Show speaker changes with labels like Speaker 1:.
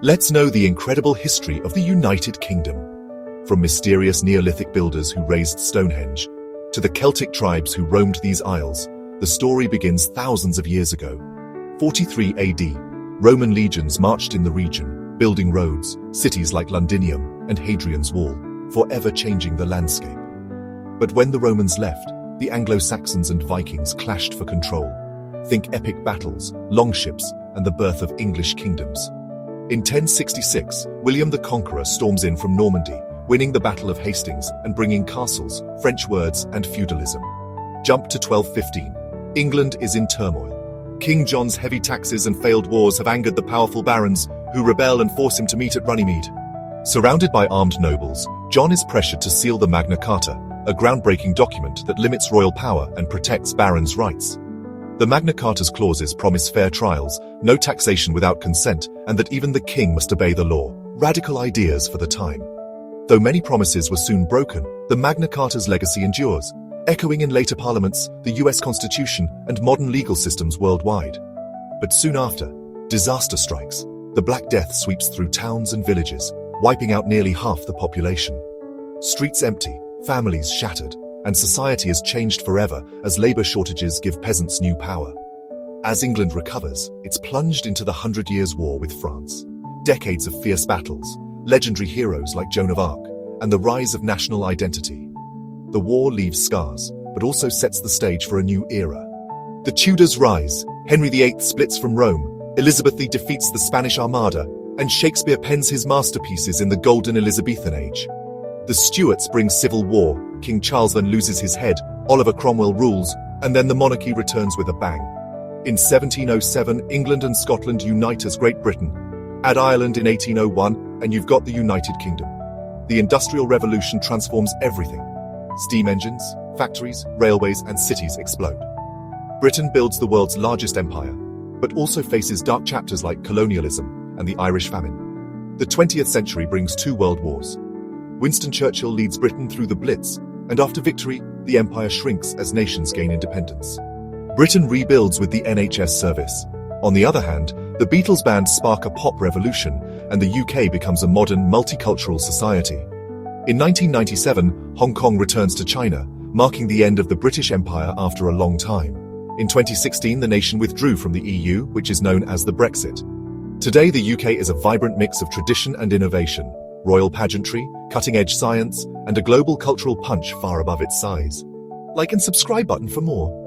Speaker 1: Let's know the incredible history of the United Kingdom. From mysterious Neolithic builders who raised Stonehenge, to the Celtic tribes who roamed these isles, the story begins thousands of years ago. 43 AD, Roman legions marched in the region, building roads, cities like Londinium and Hadrian's Wall, forever changing the landscape. But when the Romans left, the Anglo-Saxons and Vikings clashed for control. Think epic battles, longships, and the birth of English kingdoms. In 1066, William the Conqueror storms in from Normandy, winning the Battle of Hastings and bringing castles, French words, and feudalism. Jump to 1215. England is in turmoil. King John's heavy taxes and failed wars have angered the powerful barons, who rebel and force him to meet at Runnymede. Surrounded by armed nobles, John is pressured to seal the Magna Carta, a groundbreaking document that limits royal power and protects barons' rights. The Magna Carta's clauses promise fair trials, no taxation without consent, and that even the king must obey the law. Radical ideas for the time. Though many promises were soon broken, the Magna Carta's legacy endures, echoing in later parliaments, the US Constitution, and modern legal systems worldwide. But soon after, disaster strikes. The Black Death sweeps through towns and villages, wiping out nearly half the population. Streets empty, families shattered, and society is changed forever as labor shortages give peasants new power. As England recovers, it's plunged into the 100 Years' War with France. Decades of fierce battles, legendary heroes like Joan of Arc, and the rise of national identity. The war leaves scars, but also sets the stage for a new era. The Tudors rise, Henry VIII splits from Rome, Elizabeth defeats the Spanish Armada, and Shakespeare pens his masterpieces in the Golden Elizabethan Age. The Stuarts bring civil war, King Charles then loses his head, Oliver Cromwell rules, and then the monarchy returns with a bang. In 1707, England and Scotland unite as Great Britain. Add Ireland in 1801, and you've got the United Kingdom. The Industrial Revolution transforms everything. Steam engines, factories, railways, and cities explode. Britain builds the world's largest empire, but also faces dark chapters like colonialism and the Irish famine. The 20th century brings two world wars. Winston Churchill leads Britain through the Blitz, and after victory, the empire shrinks as nations gain independence. Britain rebuilds with the NHS service. On the other hand, the Beatles band spark a pop revolution, and the UK becomes a modern, multicultural society. In 1997, Hong Kong returns to China, marking the end of the British Empire after a long time. In 2016, the nation withdrew from the EU, which is known as the Brexit. Today, the UK is a vibrant mix of tradition and innovation, royal pageantry, cutting-edge science, and a global cultural punch far above its size. Like and subscribe button for more.